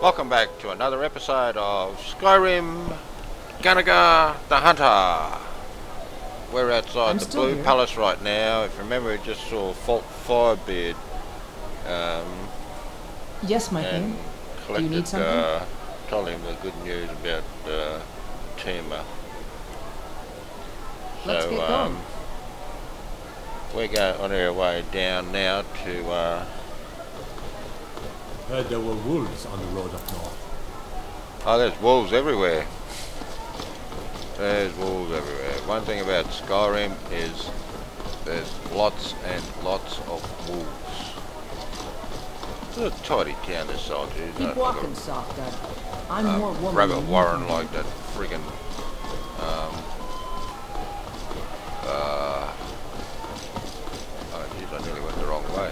Welcome back to another episode of Skyrim, Gunagar the Hunter. We're outside the Blue here. Palace right now. If you remember, we just saw Firebeard Yes, my and king. collected, Do you need something? told him the good news about Tima. Let's So get going. we're going on our way down now to Heard there were wolves on the road up north. oh, there's wolves everywhere. There's wolves everywhere. One thing about Skyrim is there's lots and lots of wolves. It's a tidy town this side, too. Keep walking, soft Dad. I'm more woman Rabbit than you Warren can be. like that friggin' oh jeez, I nearly went the wrong way.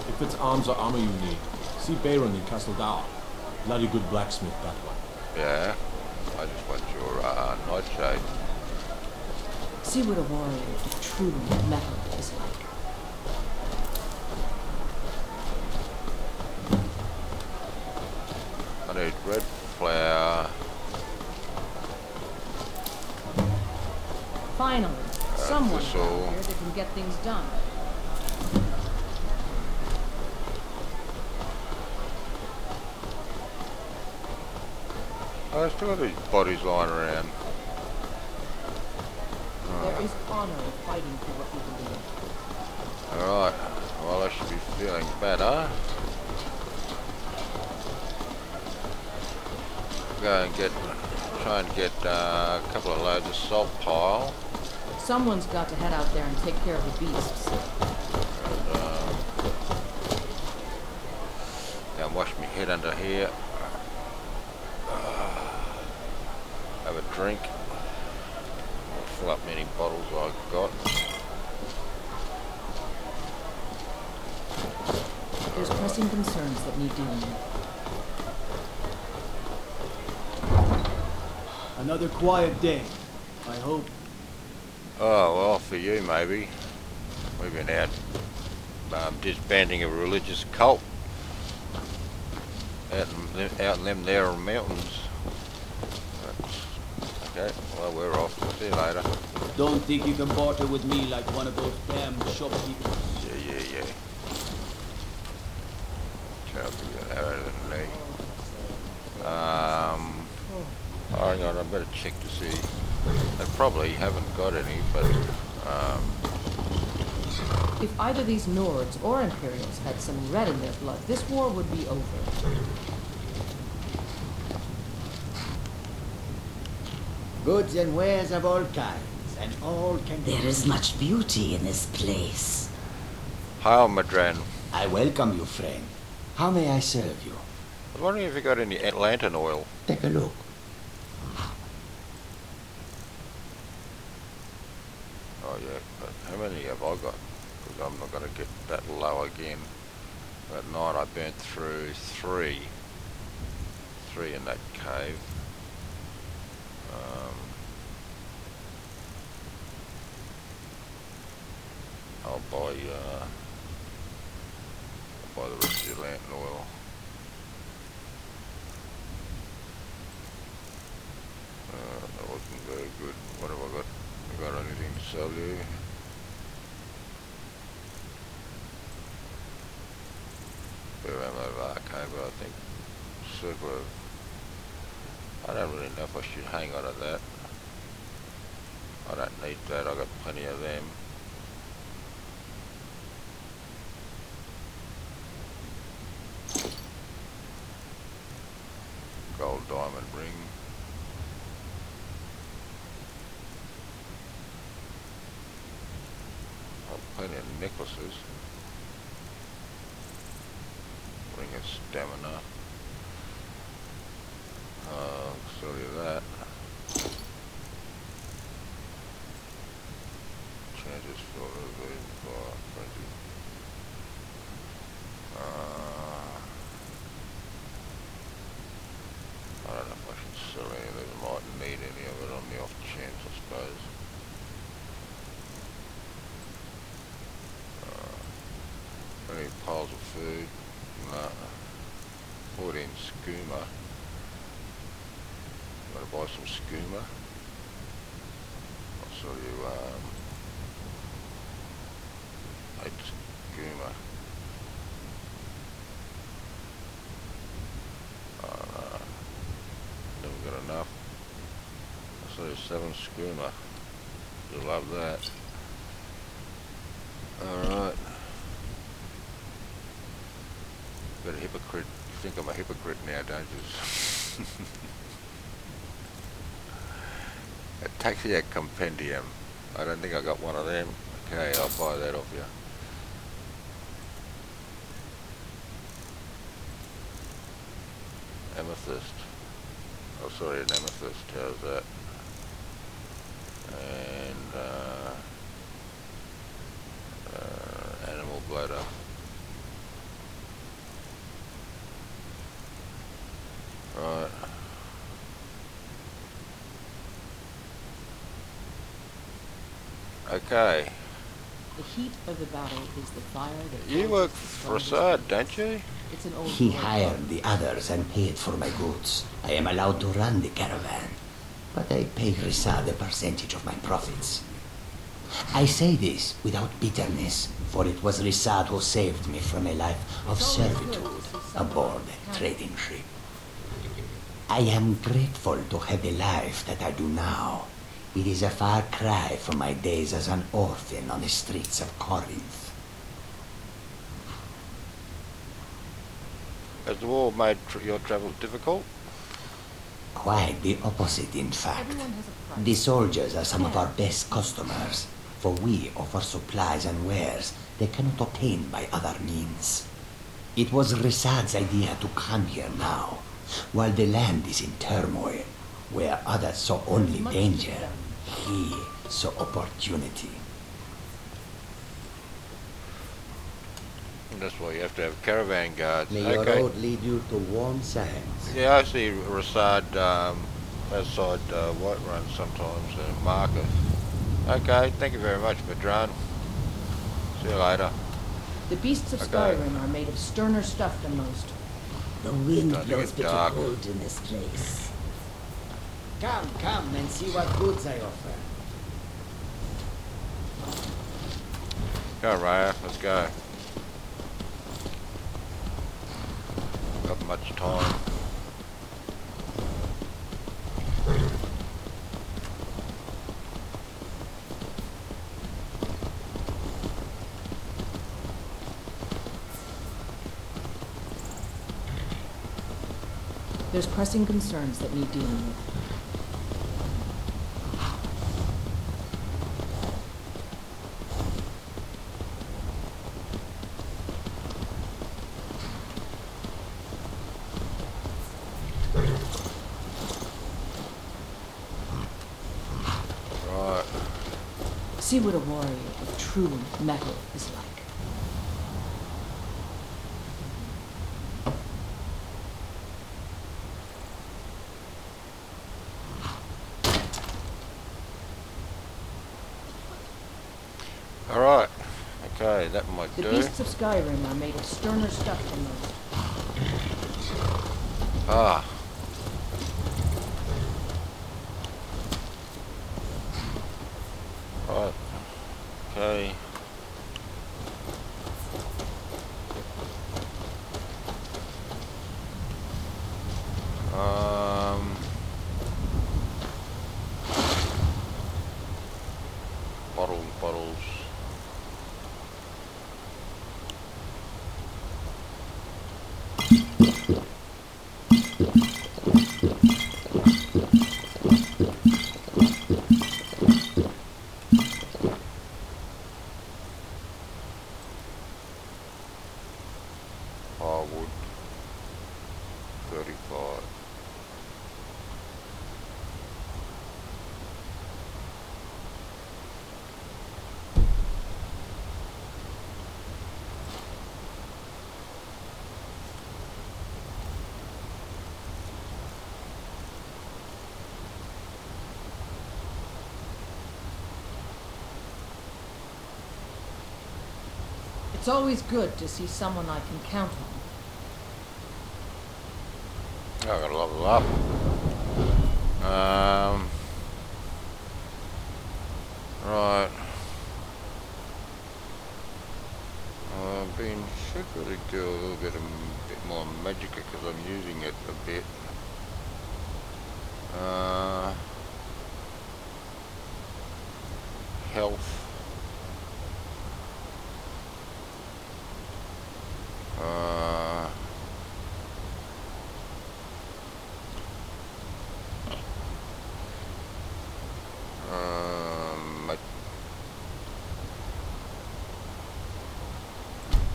If it's arms or armor you need, see Bayron in Castle Dower. Bloody good blacksmith, that one. Yeah, I just want your nightshade. See what a warrior of true metal is like. I need red flour. Finally, someone thistle. out here that can get things done. Oh, there's still got these bodies lying around. There is honor in fighting for what you believe. Alright, well I should be feeling better. Go and try and get a couple of loads of salt pile. Someone's got to head out there and take care of the beasts. Go and wash my head under here. Have a drink. Fill up many bottles I've got. There's pressing concerns that need dealing with. Another quiet day, I hope. Oh, well, for you maybe. We've been out disbanding a religious cult. Out in them there mountains. Okay, well, we're off. See you later. Don't think you can barter with me like one of those damn shopkeepers. Yeah. Tell me you're out of the knee. Hang on, I better check to see. They probably haven't got any, but If either these Nords or Imperials had some red in their blood, this war would be over. Goods and wares of all kinds, and all can be... There is much beauty in this place. hail Madran. I welcome you, friend. How may I serve you? I was wondering if you got any lantern oil. Take a look. Oh yeah, but how many have I got? Because I'm not going to get that low again. That night I burnt through three in that cave. I'll buy the rest of your lantern oil. That wasn't very good. What have I got? I got anything to sell you? Bit around that arcade, but I think circle of... I don't really know if I should hang on to that. I don't need that, I got plenty of them. Gold diamond ring. Oh, plenty of necklaces. Ring of stamina. Sell you that. Changes for the plenty. I don't know if I should sell any of those. I mightn't need any of it on the off chance, I suppose. Any piles of food? No. skooma. Gotta buy some skooma. I'll sell you 8 skooma. Oh no, never got enough. I'll sell you 7 skooma. You'll love that. Alright. Got a hypocrite. You think I'm a hypocrite now, don't you? A Taxiac Compendium. I don't think I got one of them. Okay, I'll buy that off you. Amethyst. Oh, sorry, an amethyst. How's that? And animal bladder. Right. Okay. The heat of the battle is the fire that... You work for Assad, don't you? It's an old He war hired the others and paid for my goods. I am allowed to run the caravan, but I pay Risad a percentage of my profits. I say this without bitterness, for it was Risad who saved me from a life of servitude aboard a trading ship. I am grateful to have the life that I do now. It is a far cry from my days as an orphan on the streets of Corinth. Has the war made your travel difficult? Quite the opposite, in fact. Everyone has a price. The soldiers are some of our best customers, for we offer supplies and wares they cannot obtain by other means. It was Risad's idea to come here now, while the land is in turmoil, where others saw only danger, he saw opportunity. And that's why you have to have caravan guards. May your Okay. road lead you to warm sands. Yeah, I see Rasad outside Whiterun sometimes and Marcus. Okay, thank you very much, Madran. See you later. The beasts of Okay. Skyrim are made of sterner stuff than most. The wind Starting to blows get bitter dark. cold in this place. Come and see what goods I offer. Go, Raya, let's go. Got much time. There's pressing concerns that need dealing with. Right. See what a warrior of true metal is like. Alright. Okay, that might The do. beasts of Skyrim are made of sterner stuff than most. Ah. Right. Okay. Bottles. Firewood. 35. It's always good to see someone I can count on. I gotta level up. Right. I've been secretly do a little bit more magic because I'm using it a bit. Health.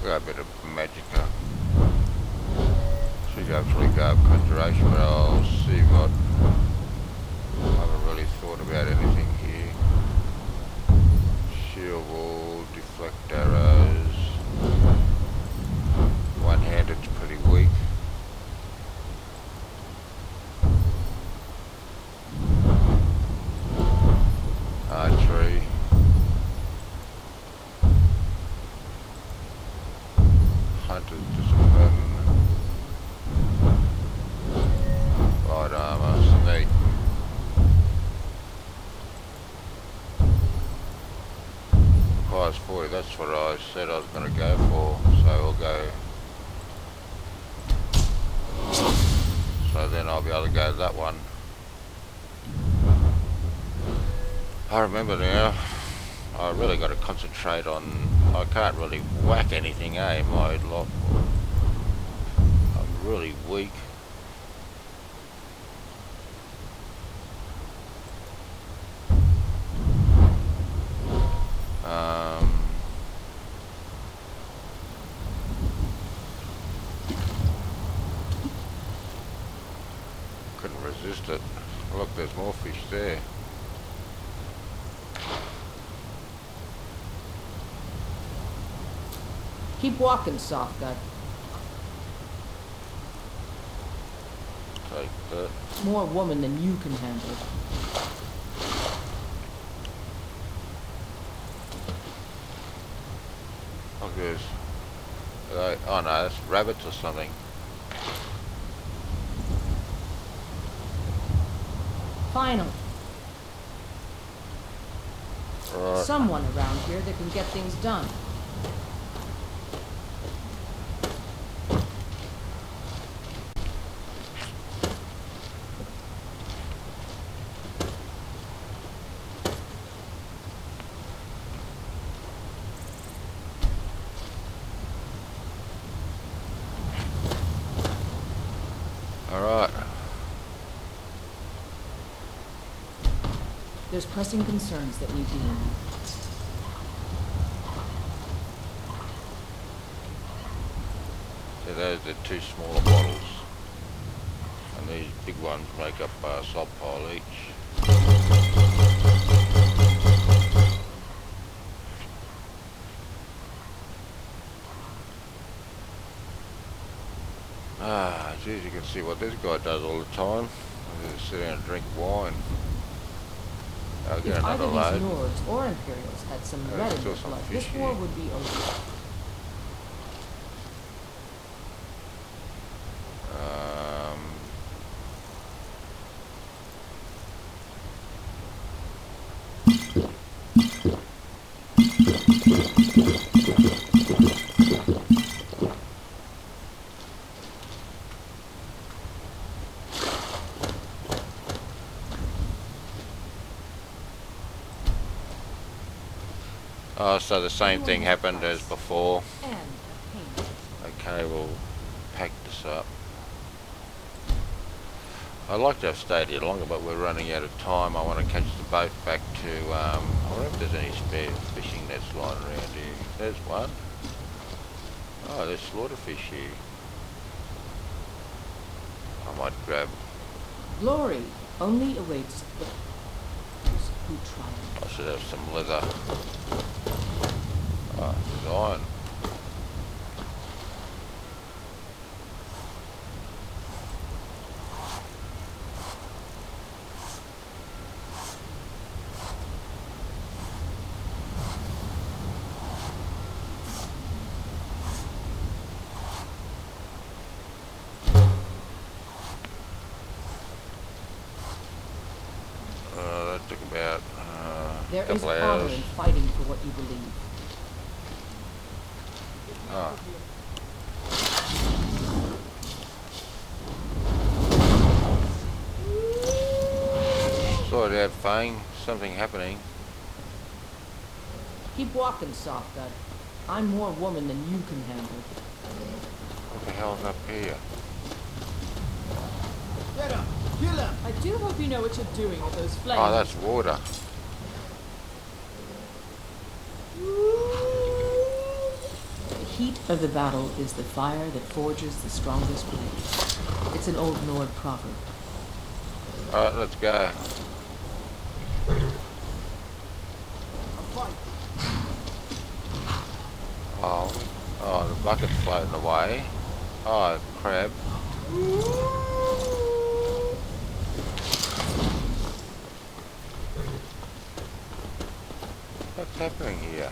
Got a bit of magicka. Should actually go up conjuration, but I'll see what. I haven't really thought about anything here. Shield wall, deflect arrows. One-handed's pretty weak. Archery. Hunter's discipline. Light armor, sneak. Requires 40, that's what I said I was going to go for, so we'll go. So then I'll be able to go that one. I remember now, I really got to concentrate on, I can't really whack anything, my lot. I'm really weak. Couldn't resist it. Look, there's more fish there. Keep walking, soft gut. Take that. More woman than you can handle. Look at this. Oh no, that's rabbits or something. Finally. Right. Someone around here that can get things done. Alright. There's pressing concerns that need dealing with. So those are two smaller bottles. And these big ones make up a salt pile each. Ah, geez, you can see what this guy does all the time. Just sit down and drink wine. I'll get If another either load. these Nords or Imperials had some red in still their some blood, fish this war here. would be over. Oh, so the same thing happened as before. And a pain. Okay, we'll pack this up. I'd like to have stayed here longer, but we're running out of time. I want to catch the boat back to, I wonder if there's any spare fishing nets lying around here. There's one. Oh, there's slaughterfish here. I might grab, Glory only awaits those who triumph. I should have some leather. Oh, there's iron. There is Couple honor hours. in fighting for what you believe. Oh. Sort out, Fang. Something happening. Keep walking, soft gut. I'm more woman than you can handle. What the hell's up here? Get him! Kill him! I do hope you know what you're doing with those flames. Oh, that's water. The heat of the battle is the fire that forges the strongest blades. It's an old Nord proverb. Alright, let's go. Oh, the bucket's floating away. Oh, crab. What's happening here?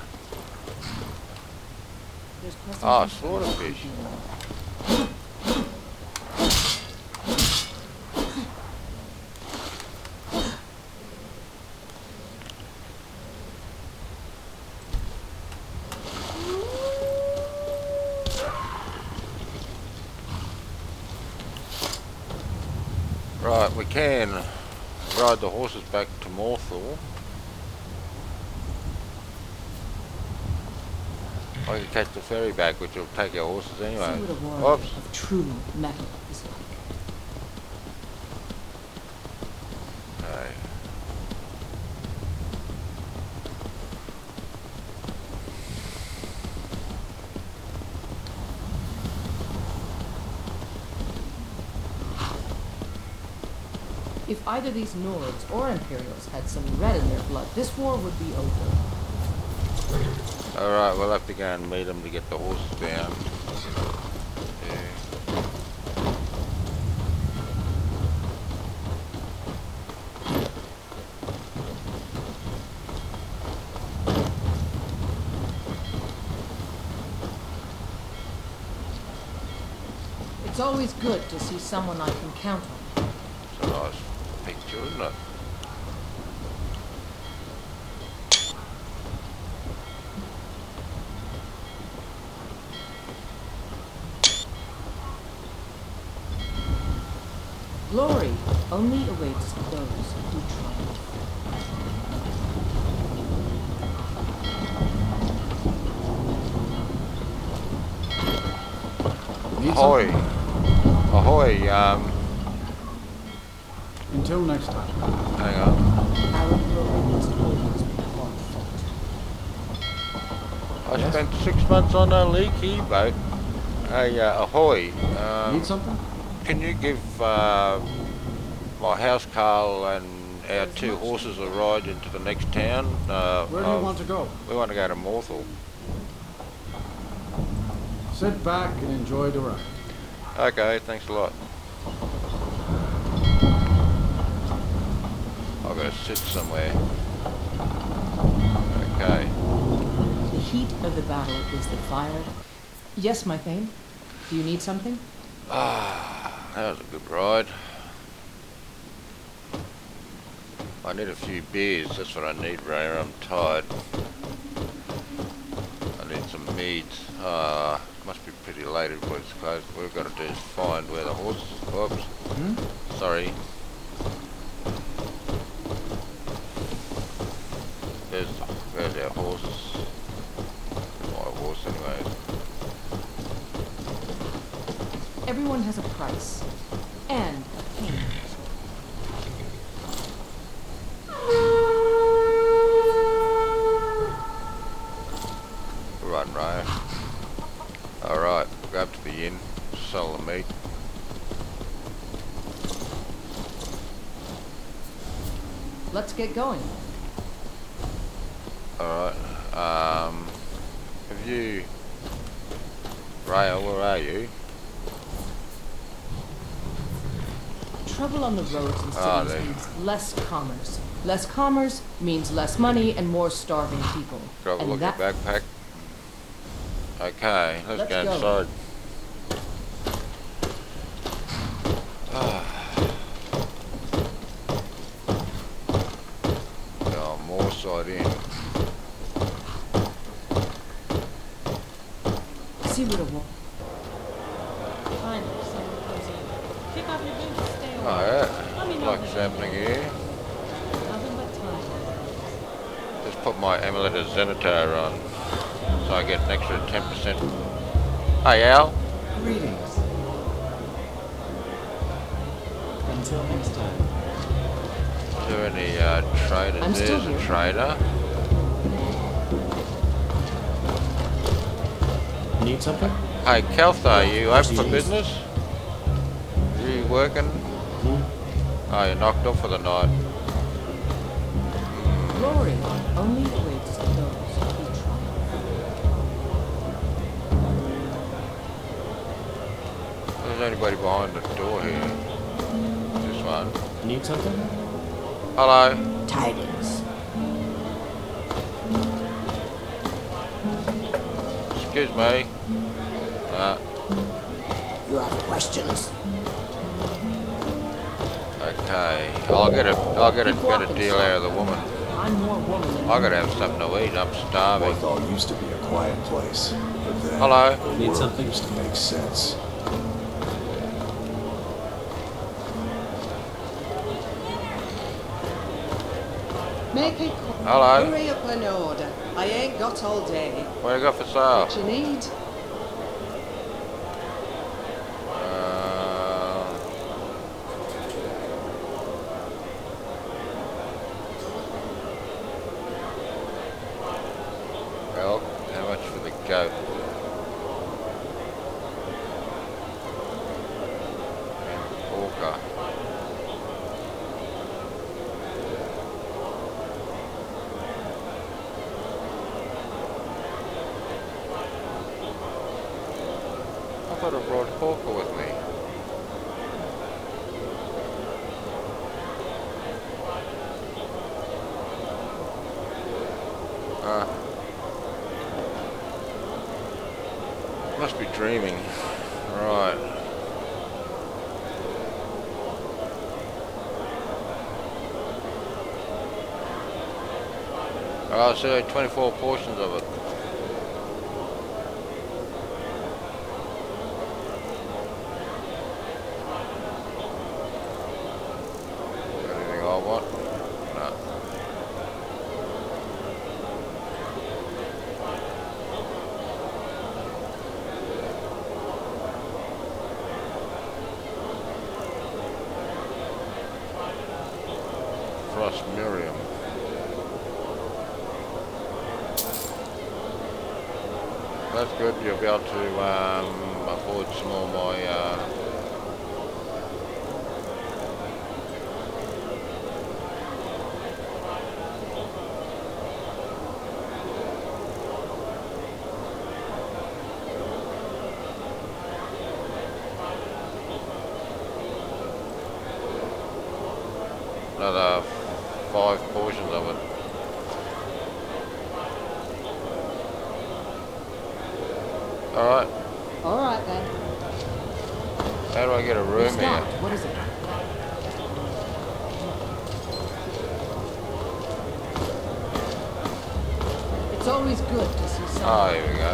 There's Oh, presentation. slaughterfish. Right, we can ride the horses back to Morthal. I can catch the ferry back, which will take our horses anyway. See what a warrior Oops. of true metal is like. Okay. If either these Nords or Imperials had some red in their blood, this war would be over. Alright, we'll have to go and meet them to get the horses down. Yeah. It's always good to see someone I can count on. It's a nice picture, isn't it? Glory only awaits those who triumph. Need Ahoy! something? Ahoy, Until next time. hang on. Our glory must always be hard fought. I Yes? spent 6 months on a leaky boat. Hey, ahoy. Need something? Can you give my house Carl and our 2 horses a ride into the next town? Where do you want to go? We want to go to Morthal. Sit back and enjoy the ride. Okay, thanks a lot. I've got to sit somewhere. Okay. The heat of the battle is the fire. Yes, my thane. Do you need something? Ah, that was a good ride. I need a few beers, that's what I need, Ray. I'm tired. I need some meads. Must be pretty late if it's closed. What we've got to do is find where the horses... Oops. Sorry. There's our horses. My horse anyway. Everyone has a price. And a pain. Run, Ray. Alright, go up to the inn, sell the meat. Let's get going. Alright, have you... Rael, where are you? Trouble on the roads and Ah, cities there. means less commerce. Less commerce means less money and more starving people. Grab a And look at your backpack. Okay, let's go Let's go. inside. Oh, more side in. See what a wa- Finally, someone comes in. Kick off your boots, stay away. Oh yeah, Let me know like if what's there's happening here. nothing but time. Just put my amulet of Zenitar on, so I get an extra 10%. Hey Al, Greetings. Until next time. is there any traders? I'm still There's a here. trader. Need something? Hey Keltha, are you open for business? Are you working? Oh, you're knocked off for the night. Glory only awaits those who try. There's anybody behind the door here. This one. Need something? Hello. Tidings. Excuse me. You have questions? Okay. I'll get a deal out of the woman. I'm more woman than I gotta have something to eat. I'm starving. Morthal used to be a quiet place, but then Hello. the Need world something? used to make sense. Make it Hello. hurry up an order. I ain't got all day. What you got for sale? What you need? Well, how much for the goat? And orca. I thought I brought Hawker with me. Must be dreaming. Right. Oh, so 24 portions of it. Anything I want? No. Frost Miriam. That's good. You'll be able to afford some more my another 5 portions of it. Alright, All right then. how do I get a room It's here? locked. What is it? It's always good to see someone. Ah, here we go.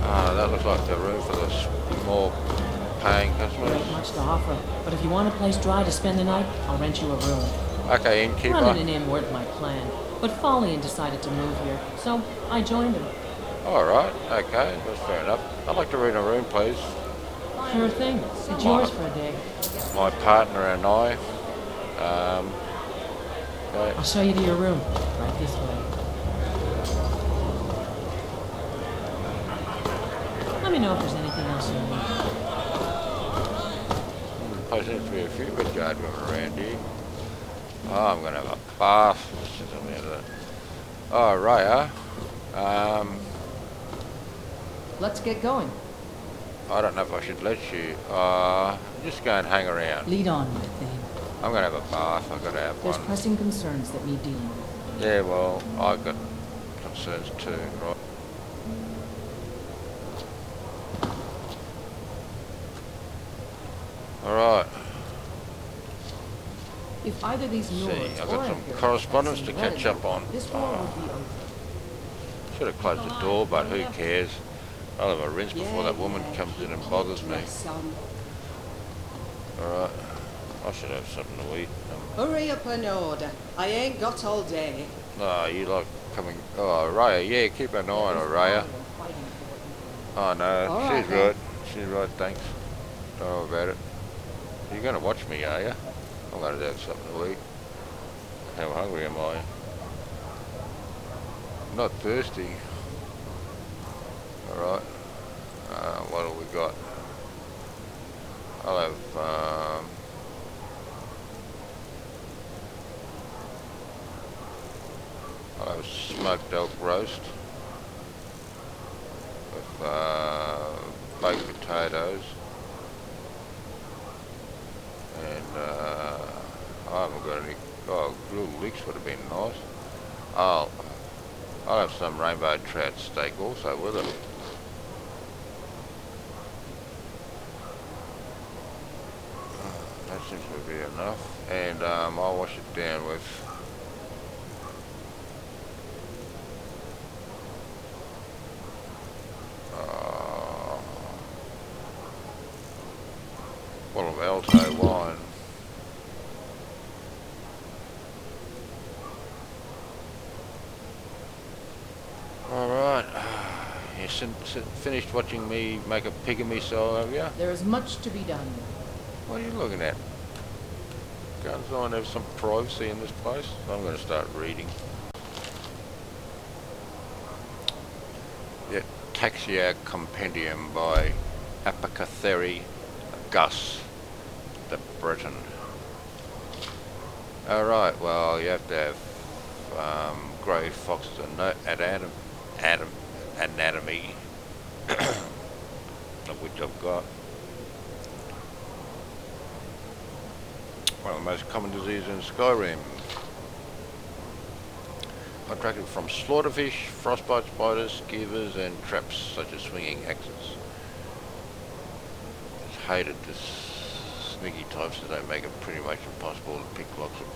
Ah, that looks like the room for the small paying There customers. ain't much to offer, but if you want a place dry to spend the night, I'll rent you a room. Okay, innkeeper. Running an inn weren't my plan, but Follian decided to move here, so I joined him. Alright, okay, that's fair enough. I'd like to rent a room, please. Sure thing. It's yours for a day. My partner and I. Okay. I'll show you to your room. Right this way. Let me know if there's anything else you need. Place seems to be a few good guard women around here. Oh, I'm gonna have a bath. This is on the end of it. Oh, right, Let's get going. I don't know if I should let you. Just go and hang around. Lead on, my thing. I'm gonna have a bath. I've got to have There's one. pressing concerns that need dealing with. Yeah, well, I've got concerns too, right? Alright. If either these See, Nords I've or got some Imperials correspondence had to seen catch up on. this war would be over. Should have closed the door, but who cares? I'll have a rinse before that woman comes in and bothers me. Alright, I should have something to eat. Hurry up and order. I ain't got all day. Oh, you like coming... Oh, Raya, yeah, keep an eye on her, Raya. Oh no, All she's right, right. She's right, thanks. Don't know about it. You're going to watch me, are you? I'm going to have something to eat. How hungry am I? Not thirsty. Alright. What have we got? I'll have, smoked elk roast with baked potatoes, and I haven't got any. Oh, grilled leeks would have been nice. I'll have some rainbow trout steak also with it. That seems to be enough, and I'll wash it down with bottle of Alto wine. Alright, you finished watching me make a pig of myself, have you? There is much to be done. What are you looking at? Guns on, have some privacy in this place. I'm going to start reading. The Taxia Compendium by Apothecary Gus the Breton. Alright, well, you have to have grey foxes at anatomy, of which I've got. One of the most common diseases in Skyrim. Contracted from slaughterfish, frostbite spiders, skeevers, and traps such as swinging axes. It's hated, this sneaky types that they make it pretty much impossible to pick locks of.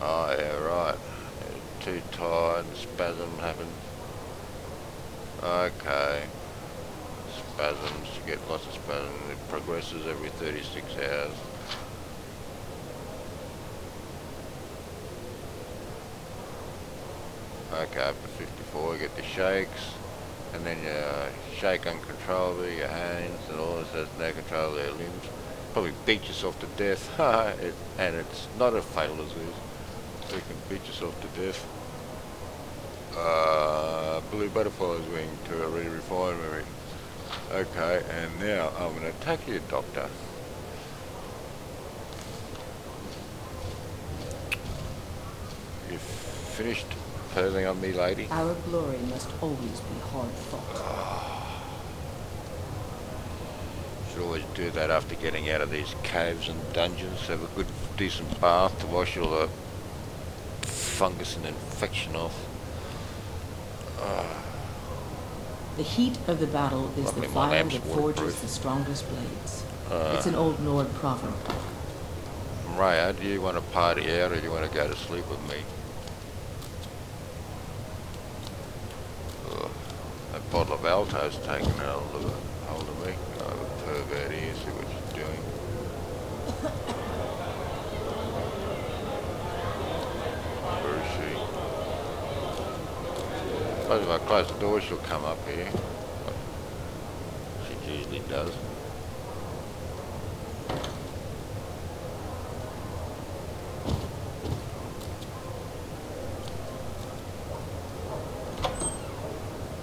Oh yeah, right. Too tired, spasm happened. Okay. Spasms, you get lots of spasms. It progresses every 36 hours. Okay, up to 54, you get the shakes, and then you shake uncontrollably, your hands and all this has no control of their limbs. Probably beat yourself to death, and it's not a fatal disease, so you can beat yourself to death. Blue butterfly's wing to a really refined memory. Okay, and now I'm going to attack you, Doctor. You've finished purling on me, lady? Our glory must always be hard fought. Should always do that after getting out of these caves and dungeons. Have a good, decent bath to wash all the fungus and infection off. The heat of the battle is the fire that forges the strongest blades. It's an old Nord proverb. Raya, do you want to party out or do you want to go to sleep with me? That bottle of Alto's taken hold of me. I have a pervert here, see what she's doing. Where is she? I suppose if I close the door she'll come up here. She usually does.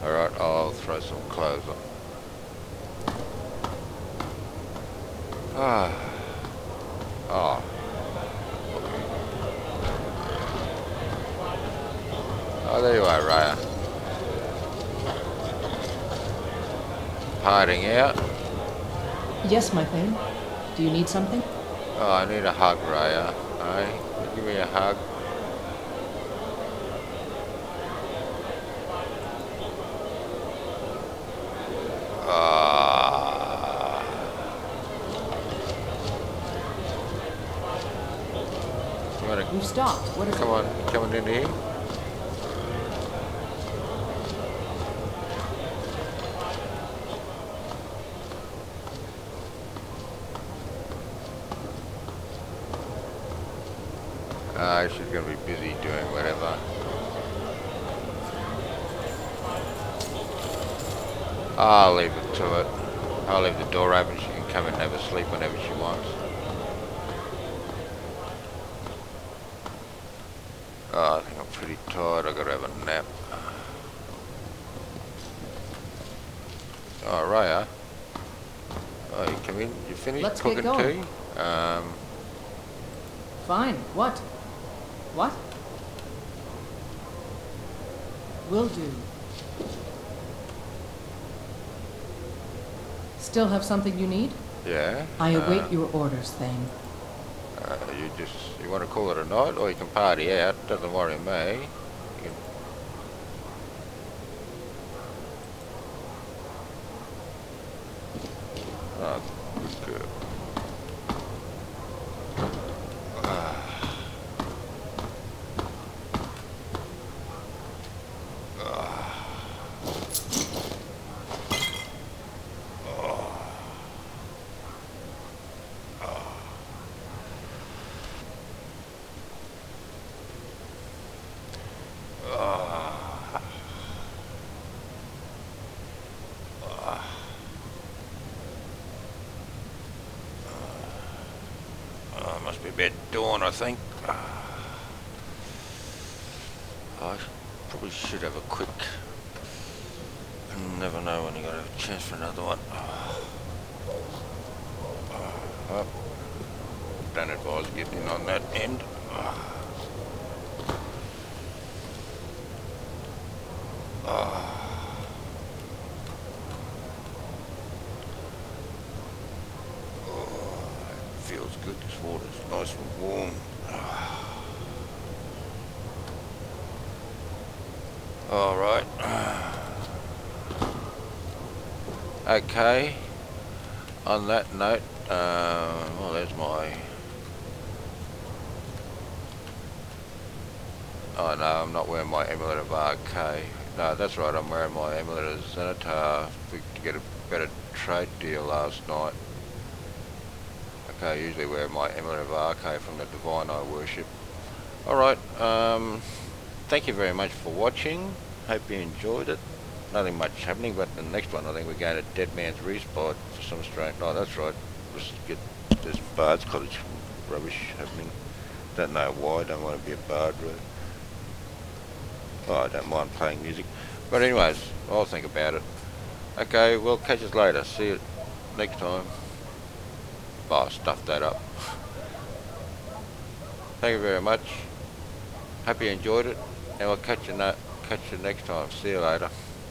Alright, I'll throw some clothes on. Oh, there you are, Raya. Hiding out. Yes, my queen. Do you need something? Oh, I need a hug, Raya. Hey, give me a hug. stopped. What is Come it? on, coming in here. She's going to be busy doing whatever. I'll leave it to it. I'll leave the door open. She can come and have a sleep whenever she wants. Oh, I think I'm pretty tired. I've got to have a nap. Oh, Raya. Oh, you come in. You finished Let's get cooking going. tea? Fine. What? What? Will do. Still have something you need? Yeah. I await your orders, Thane. You want to call it a night, or you can party out. Doesn't worry me. You can... Oh, good girl. Must be about dawn, I think. I probably should have a quick... Never know when you're going to have a chance for another one. Oh. Don't advise getting in on that end. Feels good, this water's nice and warm. Alright. Okay. On that note, well, there's my... Oh no, I'm not wearing my amulet of RK. No, that's right, I'm wearing my amulet of Xanatar to get a better trade deal last night. Okay, I usually wear my amulet of RK from the divine I worship. Alright, thank you very much for watching. Hope you enjoyed it. Nothing much happening, but the next one I think we're going to Dead Man's Respawn for some strange... Oh, that's right. Let's get this Bard's Cottage rubbish happening. Don't know why, don't want to be a bard really. Oh, I don't mind playing music. But anyways, I'll think about it. Okay, we'll catch us later. See you next time. Oh, stuff that up. Thank you very much. Hope you enjoyed it, and we'll catch you next time. See you later.